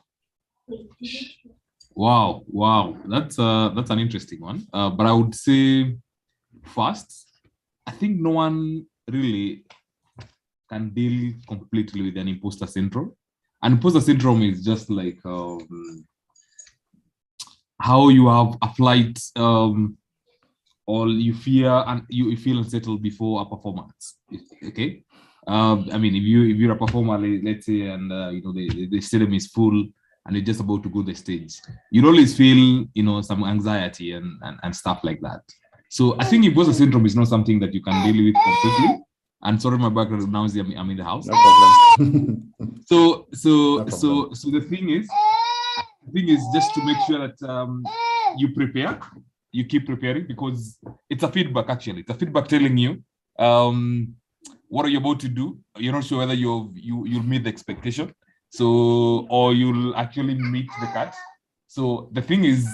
Wow, that's an interesting one. But I would say first, I think no one really can deal completely with an imposter syndrome. And imposter syndrome is just like how you have a flight, or you fear and you feel unsettled before a performance. Okay, I mean, if you're a performer, let's say, and the stadium is full and you're just about to go to the stage, you'll always feel some anxiety and stuff like that. So I think imposter syndrome is not something that you can deal with completely. And sorry, my background now is I'm in the house. No problem. So the thing is just to make sure that you prepare, you keep preparing, because it's a feedback. Actually, it's a feedback telling you what are you about to do. You're not sure whether you'll meet the expectation, or you'll actually meet the cut. So the thing is,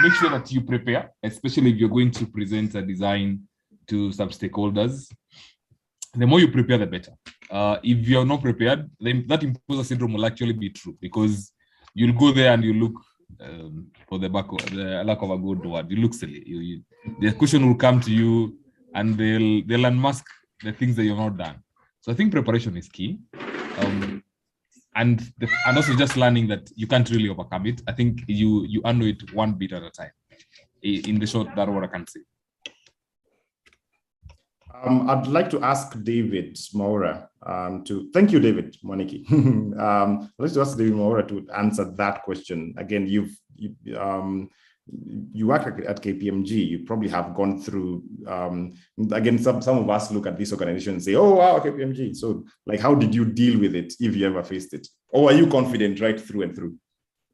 make sure that you prepare, especially if you're going to present a design to some stakeholders. The more you prepare, the better. If you're not prepared, then that imposter syndrome will actually be true, because you'll go there and you look for the lack of a good word. You look silly. The question will come to you, and they'll unmask the things that you've not done. So I think preparation is key, and also just learning that you can't really overcome it. I think you undo it one bit at a time. In the short, that's what I can say. I'd like to ask David Maura thank you, David Moniki. I'd like to ask David Maura to answer that question. Again, you work at KPMG, you probably have gone through, again, some of us look at this organization and say, oh, wow, KPMG. So like, how did you deal with it if you ever faced it? Or are you confident right through and through?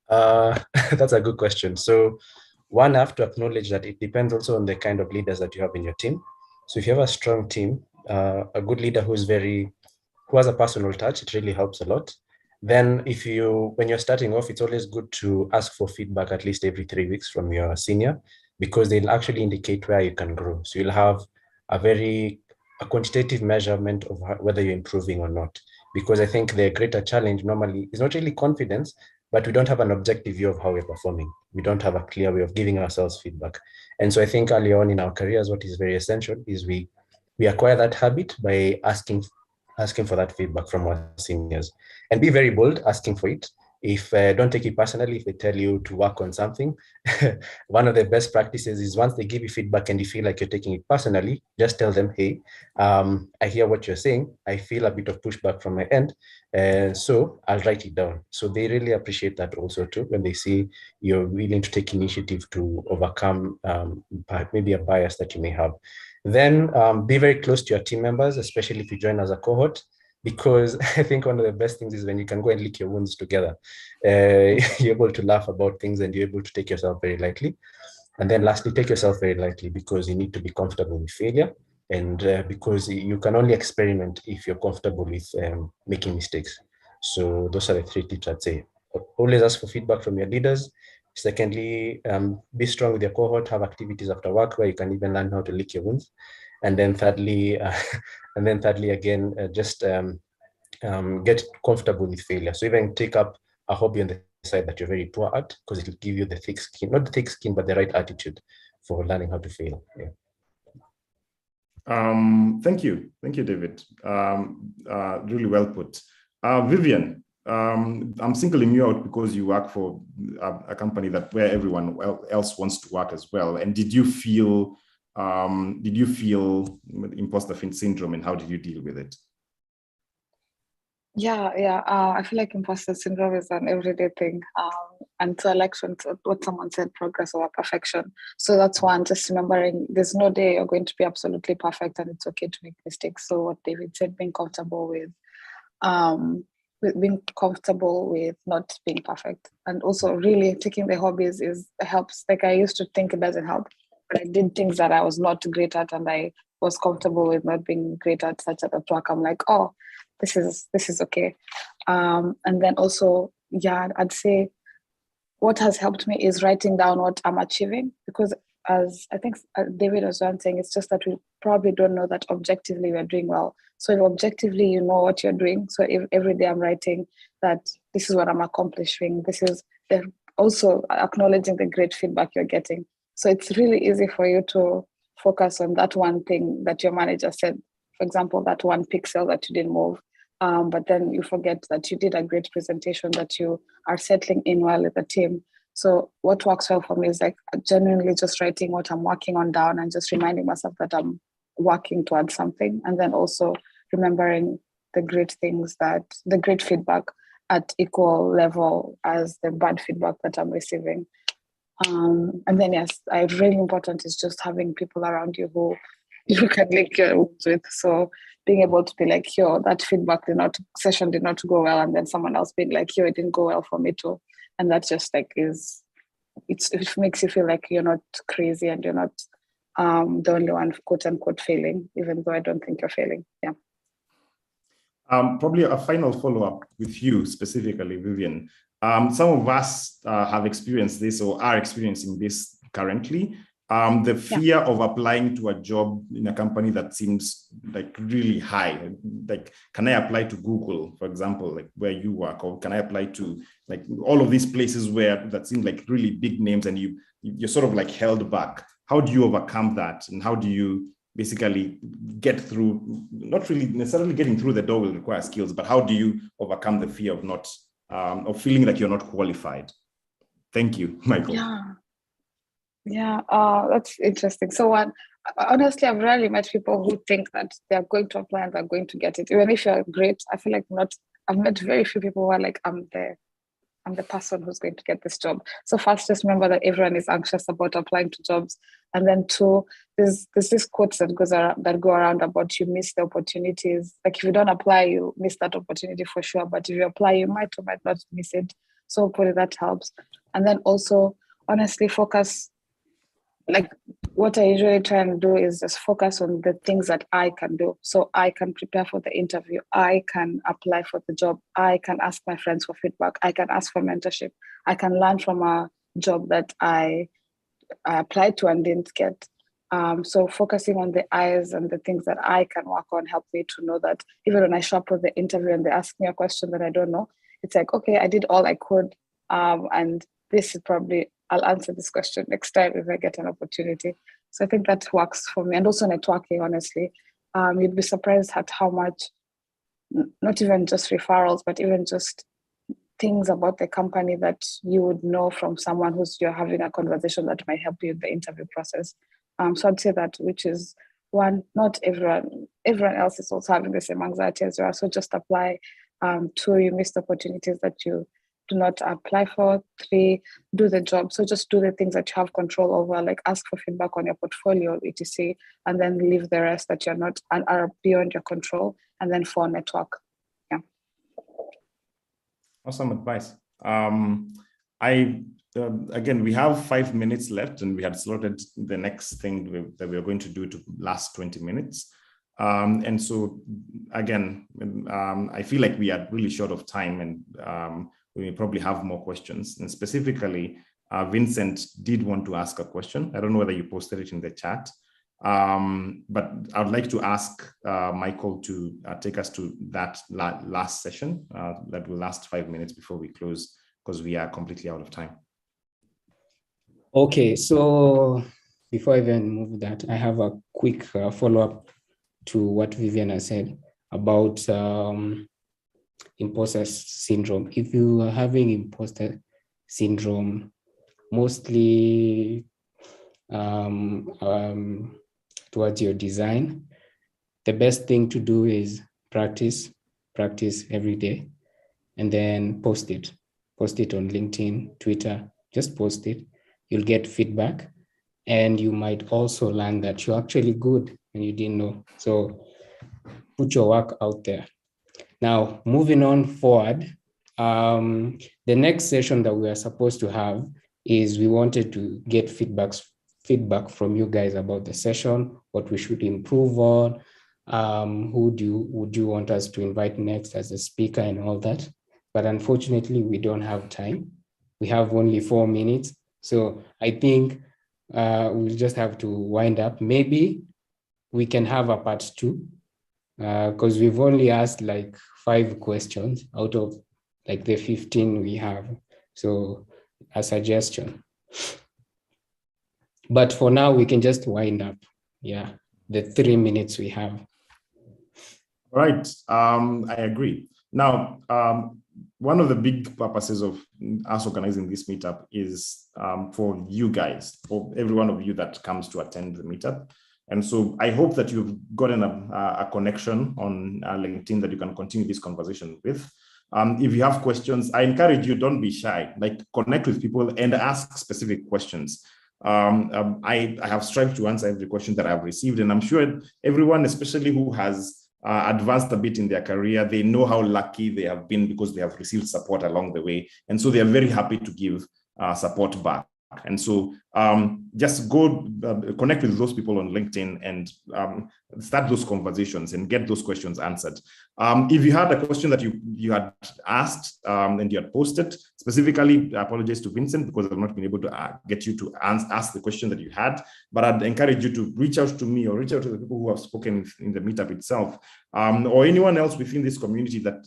That's a good question. So one, I have to acknowledge that it depends also on the kind of leaders that you have in your team. So if you have a strong team, a good leader who has a personal touch, it really helps a lot. Then when you're starting off, it's always good to ask for feedback at least every 3 weeks from your senior, because they'll actually indicate where you can grow. So you'll have a quantitative measurement of whether you're improving or not. Because I think the greater challenge normally is not really confidence, but we don't have an objective view of how we're performing. We don't have a clear way of giving ourselves feedback. And so I think early on in our careers, what is very essential is we acquire that habit by asking for that feedback from our seniors, and be very bold asking for it. Don't take it personally if they tell you to work on something. One of the best practices is once they give you feedback and you feel like you're taking it personally, just tell them, hey, I hear what you're saying. I feel a bit of pushback from my end. So I'll write it down. So they really appreciate that also too, when they see you're willing to take initiative to overcome maybe a bias that you may have. Then be very close to your team members, especially if you join as a cohort, because I think one of the best things is when you can go and lick your wounds together. You're able to laugh about things and you're able to take yourself very lightly. And then lastly, take yourself very lightly, because you need to be comfortable with failure, and because you can only experiment if you're comfortable with making mistakes. So those are the 3 tips I'd say. Always ask for feedback from your leaders. Secondly, be strong with your cohort, have activities after work where you can even learn how to lick your wounds. And then thirdly, again, just get comfortable with failure. So even take up a hobby on the side that you're very poor at, because it will give you the thick skin, not the thick skin, but the right attitude for learning how to fail. Yeah. Thank you, David. Really well put. Vivian, I'm singling you out because you work for a company where everyone else wants to work as well. And did you feel imposter syndrome, and how did you deal with it? Yeah. I feel like imposter syndrome is an everyday thing. And to election, what someone said, progress over perfection. So that's one, just remembering there's no day you're going to be absolutely perfect, and it's okay to make mistakes. So what David said, being comfortable with being comfortable with not being perfect. And also really taking the hobbies helps. Like I used to think it doesn't help, but I did things that I was not great at, and I was comfortable with not being great at, such at work. I'm like, oh, this is okay. And then also, yeah, I'd say what has helped me is writing down what I'm achieving, because as I think David was saying, it's just that we probably don't know that objectively we're doing well. So if objectively you know what you're doing, so if every day I'm writing that this is what I'm accomplishing, this is also acknowledging the great feedback you're getting. So it's really easy for you to focus on that one thing that your manager said, for example, that one pixel that you didn't move. But then you forget that you did a great presentation, that you are settling in well with the team. So what works well for me is like genuinely just writing what I'm working on down and just reminding myself that I'm working towards something. And then also remembering the great things, the great feedback at equal level as the bad feedback that I'm receiving. And then yes, really important is just having people around you who you can link your wounds with. So being able to be like, yo, that session did not go well, and then someone else being like, yo, it didn't go well for me too. And that just like it makes you feel like you're not crazy and you're not the only one, quote unquote, failing, even though I don't think you're failing. Yeah. Probably a final follow-up with you specifically, Vivian. Some of us have experienced this or are experiencing this currently. the fear of applying to a job in a company that seems like really high. Like, can I apply to Google, for example, like where you work, or can I apply to like all of these places where that seem like really big names, and you're sort of like held back? How do you overcome that, and how do you basically get through? Not really necessarily getting through the door will require skills, but how do you overcome the fear of not of feeling like you're not qualified? Thank you, Michael. Yeah, that's interesting. So honestly, I've rarely met people who think that they're going to apply and they're going to get it. Even if you're great, I feel like I've met very few people who are like, I'm the person who's going to get this job. So first, just remember that everyone is anxious about applying to jobs. And then two, there's this quotes that go around about you miss the opportunities. Like if you don't apply, you miss that opportunity for sure. But if you apply, you might or might not miss it. So hopefully that helps. And then also, honestly, focus. Like what I usually try and do is just focus on the things that I can do. So I can prepare for the interview. I can apply for the job. I can ask my friends for feedback. I can ask for mentorship. I can learn from a job that I applied to and didn't get. So focusing on the I's and the things that I can work on help me to know that even when I show up for the interview and they ask me a question that I don't know, it's like, okay, I did all I could. And this is probably, I'll answer this question next time if I get an opportunity. So I think that works for me. And also networking, honestly. You'd be surprised at how much, not even just referrals, but even just things about the company that you would know from someone you're having a conversation that might help you in the interview process. So I'd say that, which is one, not everyone else is also having the same anxiety as you are. So just apply. Two, you missed opportunities that you do not apply for. Three, do the job. So just do the things that you have control over, like ask for feedback on your portfolio, etc. And then leave the rest that you're not and are beyond your control. And then four, network. Yeah. Awesome advice. Again, we have 5 minutes left, and we had slotted the next thing that we are going to do to last 20 minutes. And so again, I feel like we are really short of time, and we may probably have more questions. And specifically, Vincent did want to ask a question. I don't know whether you posted it in the chat, but I would like to ask Michael to take us to that last session that will last 5 minutes before we close, because we are completely out of time. Okay, so before I even move that, I have a quick follow-up to what Viviana said about imposter syndrome. If you are having imposter syndrome, mostly towards your design, the best thing to do is practice every day, and then post it on LinkedIn, Twitter, just post it. You'll get feedback, and you might also learn that you're actually good and you didn't know. So put your work out there. Now, moving on forward, the next session that we are supposed to have is we wanted to get feedback from you guys about the session, what we should improve on, would you want us to invite next as a speaker and all that. But unfortunately, we don't have time. We have only 4 minutes. So I think we'll just have to wind up. Maybe we can have a part 2, because we've only asked like 5 questions out of like the 15 we have. So a suggestion. But for now, we can just wind up. Yeah, the 3 minutes we have. All right, I agree. Now, one of the big purposes of us organizing this meetup is for you guys, for every one of you that comes to attend the meetup. And so I hope that you've gotten a connection on LinkedIn that you can continue this conversation with. If you have questions, I encourage you, don't be shy, like connect with people and ask specific questions. I have strived to answer every question that I've received, and I'm sure everyone, especially who has advanced a bit in their career, they know how lucky they have been because they have received support along the way. And so they are very happy to give support back. And so just go connect with those people on LinkedIn and start those conversations and get those questions answered. If you had a question that you had asked and you had posted, specifically, I apologize to Vincent because I've not been able to get you to ask the question that you had, but I'd encourage you to reach out to me or reach out to the people who have spoken in the meetup itself, or anyone else within this community that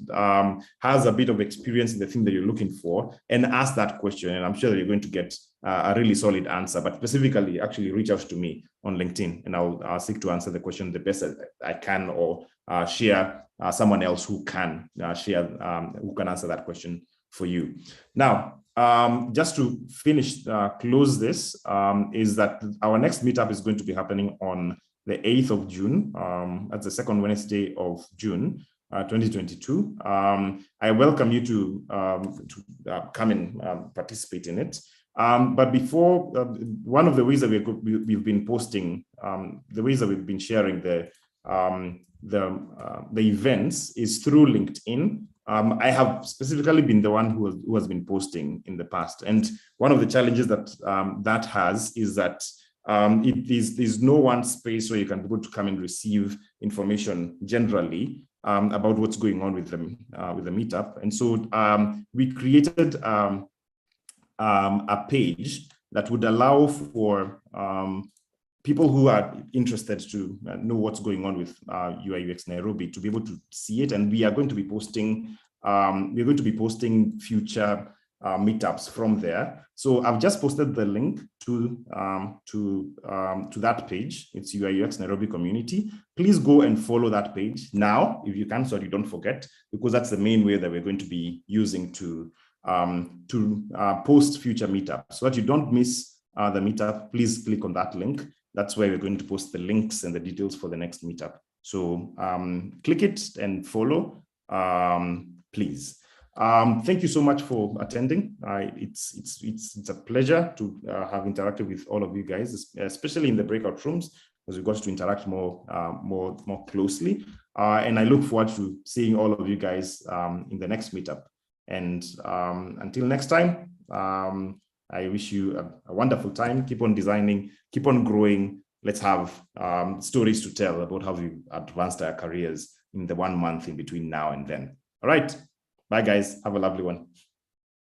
has a bit of experience in the thing that you're looking for, and ask that question. And I'm sure that you're going to get a really solid answer, but specifically actually reach out to me on LinkedIn and I'll seek to answer the question the best I can, or share someone else who can who can answer that question for you. Now, just to finish, close this, is that our next meetup is going to be happening on the 8th of June. That's the second Wednesday of June, 2022. I welcome you to come and participate in it. But before, one of the ways that we've been posting, the ways that we've been sharing the events is through LinkedIn. I have specifically been the one who has been posting in the past, and one of the challenges that that has is that there's no one space where you can be able to come and receive information generally about what's going on with the meetup. And so we created a page that would allow for people who are interested to know what's going on with UI UX Nairobi to be able to see it. And we are going to be posting future meetups from there. So I've just posted the link to that page. It's UI UX Nairobi community. Please go and follow that page now, if you can, so you don't forget, because that's the main way that we're going to be using to post future meetups. So that you don't miss the meetup, please click on that link. That's where we're going to post the links and the details for the next meetup. So click it and follow, please. Thank you so much for attending. It's a pleasure to have interacted with all of you guys, especially in the breakout rooms, because we got to interact more closely. And I look forward to seeing all of you guys in the next meetup. And until next time, I wish you a wonderful time. Keep on designing, keep on growing. Let's have stories to tell about how we advanced our careers in the 1 month in between now and then. All right. Bye, guys. Have a lovely one.